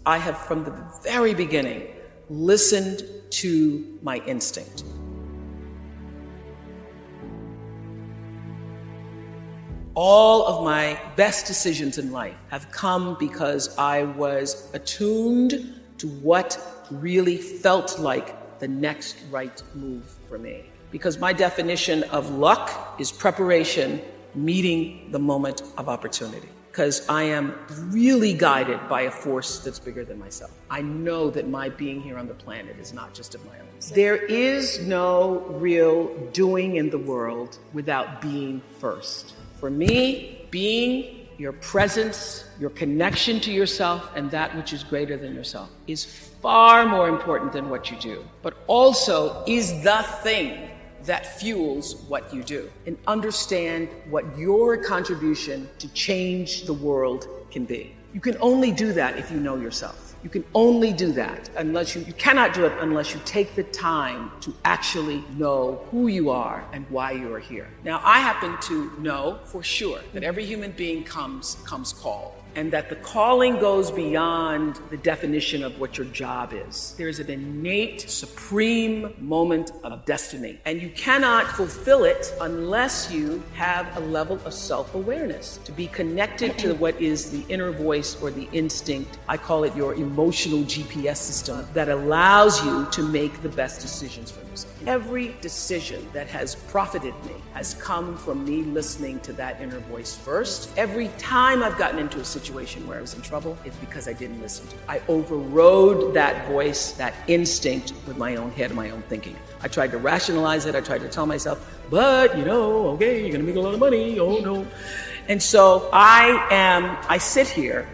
I have, from the very beginning, listened to my instinct. All of my best decisions in life have come because I was attuned to what really felt like the next right move for me. Because my definition of luck is preparation meeting the moment of opportunity. Because I am really guided by a force that's bigger than myself. I know that my being here on the planet is not just of my own. There is no real doing in the world without being first. For me, being, your presence, your connection to yourself and that which is greater than yourself is far more important than what you do, but also is the thing that fuels what you do. And understand what your contribution to change the world can be. You can only do that if you know yourself. You can only do that unless you cannot do it unless you take the time to actually know who you are and why you are here. Now, I happen to know for sure that every human being comes called, and that the calling goes beyond the definition of what your job is. There is an innate, supreme moment of destiny, and you cannot fulfill it unless you have a level of self-awareness, to be connected to what is the inner voice or the instinct. I call it your emotional GPS system that allows you to make the best decisions for yourself. Every decision that has profited me has come from me listening to that inner voice first. Every time I've gotten into a situation where I was in trouble, it's because I didn't listen to it. I overrode that voice, that instinct, with my own head and my own thinking. I tried to rationalize it. I tried to tell myself, but okay, you're gonna make a lot of money, oh no. And so I sit here,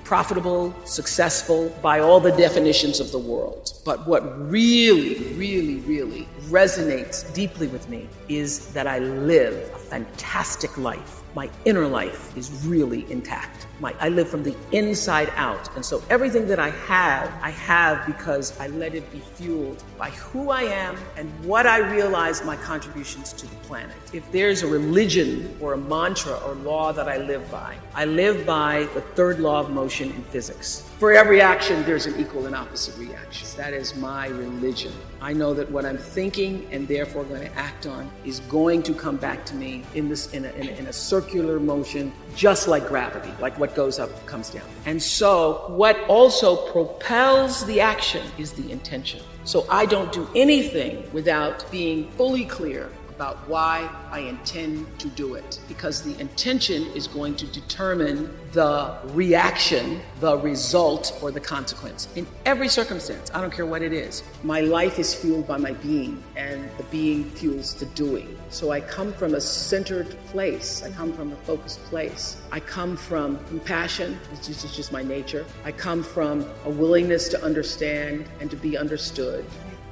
profitable, successful by all the definitions of the world. But what really, really, really resonates deeply with me is that I live a fantastic life. My inner life is really intact. I live from the inside out. And so everything that I have because I let it be fueled by who I am and what I realize my contributions to the planet. If there's a religion or a mantra or law that I live by the third law of motion in physics. For every action, there's an equal and opposite reaction. That is my religion. I know that what I'm thinking and therefore going to act on is going to come back to me in a circular motion, just like gravity, like what goes up comes down. And so what also propels the action is the intention. So I don't do anything without being fully clear about why I intend to do it, because the intention is going to determine the reaction, the result, or the consequence. In every circumstance, I don't care what it is. My life is fueled by my being, and the being fuels the doing. So I come from a centered place. I come from a focused place. I come from compassion, which is just my nature. I come from a willingness to understand and to be understood.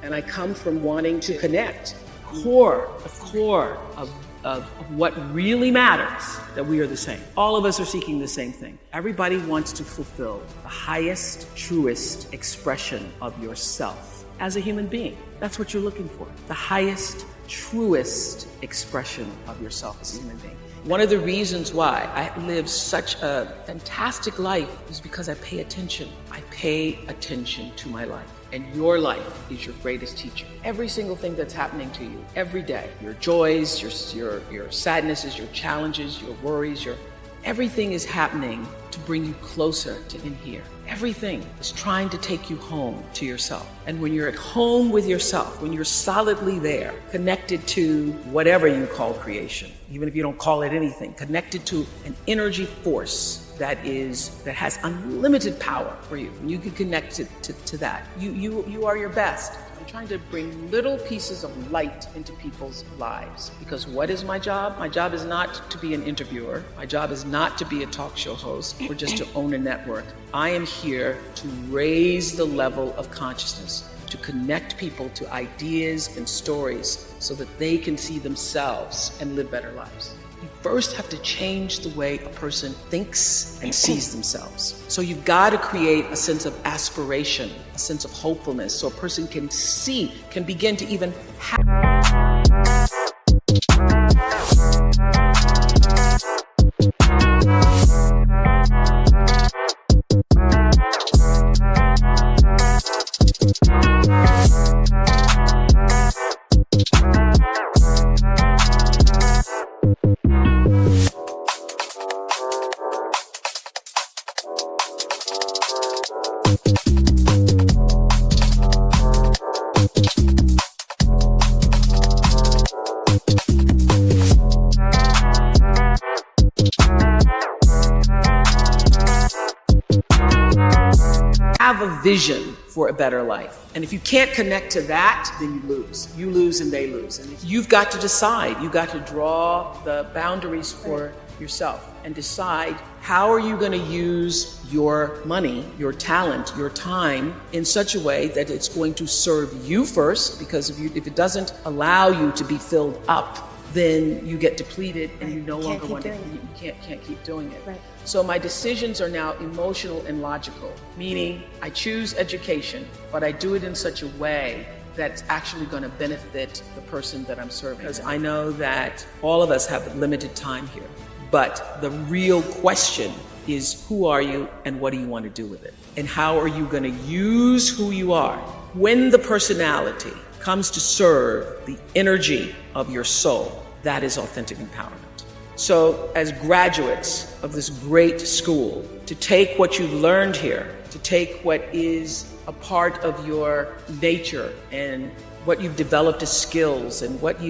And I come from wanting to connect. The core of what really matters, that we are the same. All of us are seeking the same thing. Everybody wants to fulfill the highest, truest expression of yourself as a human being. That's what you're looking for. The highest, truest expression of yourself as a human being. One of the reasons why I live such a fantastic life is because I pay attention. I pay attention to my life. And your life is your greatest teacher. Every single thing that's happening to you every day, your joys, your sadnesses, your challenges, your worries, everything is happening to bring you closer to in here. Everything is trying to take you home to yourself. And when you're at home with yourself, when you're solidly there, connected to whatever you call creation, even if you don't call it anything, connected to an energy force that has unlimited power for you. And you can connect to that. You are your best. I'm trying to bring little pieces of light into people's lives. Because what is my job? My job is not to be an interviewer. My job is not to be a talk show host or just to own a network. I am here to raise the level of consciousness, to connect people to ideas and stories so that they can see themselves and live better lives. You first have to change the way a person thinks and sees themselves. So you've got to create a sense of aspiration, a sense of hopefulness, so a person can begin to even have Have a vision for a better life. And if you can't connect to that, then you lose. You lose and they lose. And you've got to decide. You've got to draw the boundaries for yourself and decide how are you going to use your money, your talent, your time in such a way that it's going to serve you first, because if it doesn't allow you to be filled up, then you get depleted and you no longer want to, you can't keep doing it. Right. So my decisions are now emotional and logical, meaning I choose education, but I do it in such a way that's actually going to benefit the person that I'm serving. Because I know that all of us have limited time here, but the real question is, who are you and what do you want to do with it? And how are you going to use who you are? When the personality comes to serve the energy of your soul, that is authentic empowerment. So as graduates of this great school, to take what you've learned here, to take what is a part of your nature and what you've developed as skills and what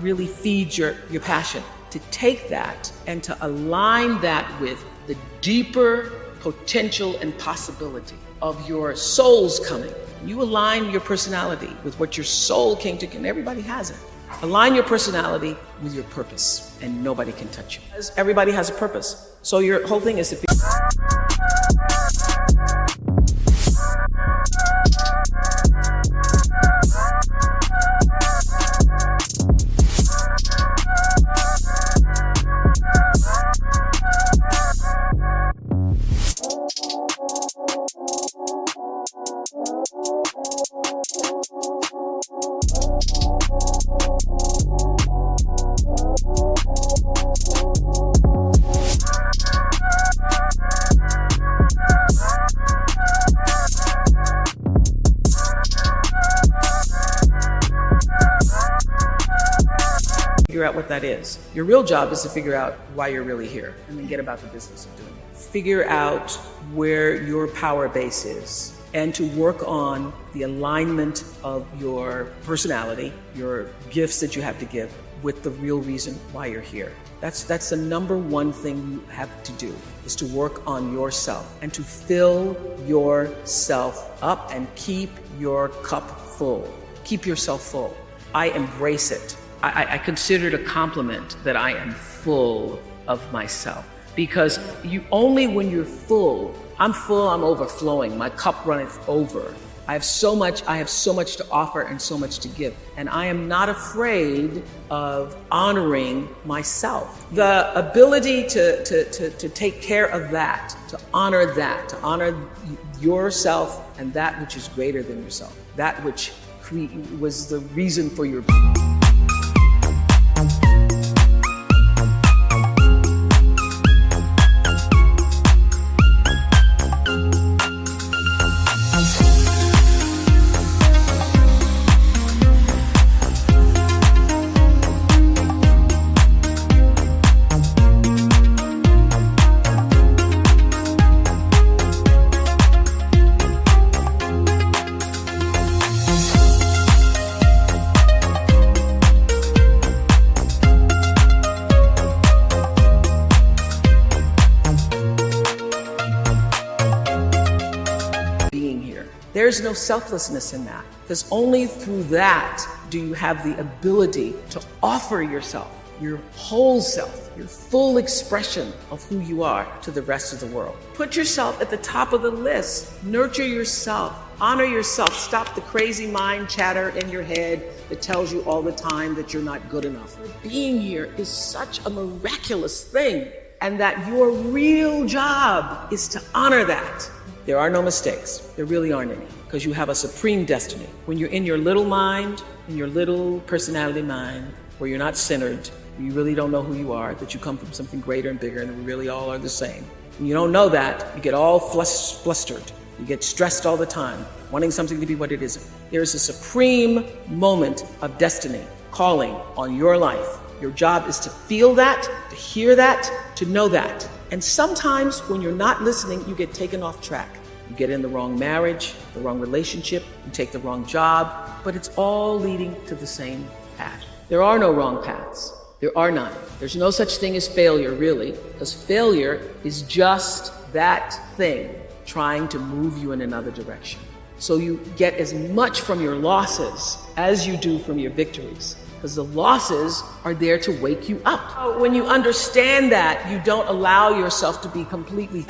really feeds your passion, to take that and to align that with the deeper potential and possibility of your soul's coming. You align your personality with what your soul came to, and everybody has it. Align your personality with your purpose, and nobody can touch you. Everybody has a purpose. So your whole thing is to figure out what that is. Your real job is to figure out why you're really here and then get about the business of doing it. Figure out where your power base is and to work on the alignment of your personality, your gifts that you have to give, with the real reason why you're here. That's the number one thing you have to do, is to work on yourself and to fill yourself up and keep your cup full. Keep yourself full. I embrace it. I consider it a compliment that I am full of myself, because only when you're full, I'm full, I'm overflowing, my cup runneth over. I have so much to offer and so much to give. And I am not afraid of honoring myself. The ability to take care of that, to honor yourself and that which is greater than yourself, that which was the reason for your There's no selflessness in that, because only through that do you have the ability to offer yourself, your whole self, your full expression of who you are to the rest of the world. Put yourself at the top of the list. Nurture yourself. Honor yourself. Stop the crazy mind chatter in your head that tells you all the time that you're not good enough. Being here is such a miraculous thing, and that your real job is to honor that. There are no mistakes. There really aren't any, because you have a supreme destiny. When you're in your little mind, in your little personality mind, where you're not centered, you really don't know who you are, that you come from something greater and bigger, and we really all are the same. When you don't know that, you get all flustered. You get stressed all the time, wanting something to be what it isn't. There is a supreme moment of destiny calling on your life. Your job is to feel that, to hear that, to know that. And sometimes when you're not listening, you get taken off track. You get in the wrong marriage, the wrong relationship, you take the wrong job, but it's all leading to the same path. There are no wrong paths. There are none. There's no such thing as failure, really, because failure is just that thing trying to move you in another direction. So you get as much from your losses as you do from your victories, because the losses are there to wake you up. When you understand that, you don't allow yourself to be completely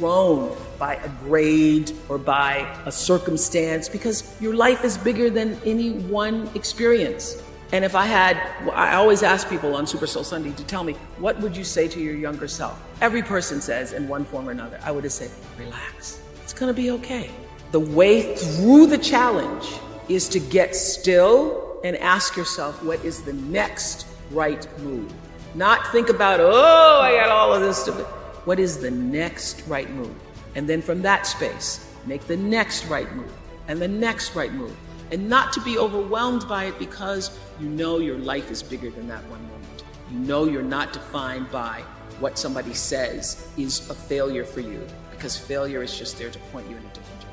thrown by a grade or by a circumstance, because your life is bigger than any one experience. And if I always ask people on Super Soul Sunday to tell me, what would you say to your younger self? Every person says in one form or another, I would have said, relax. It's gonna be okay. The way through the challenge is to get still and ask yourself, what is the next right move? Not think about, oh, I got all of this to do. What is the next right move? And then from that space, make the next right move and the next right move. And not to be overwhelmed by it, because you know your life is bigger than that one moment. You know you're not defined by what somebody says is a failure for you, because failure is just there to point you in a different direction.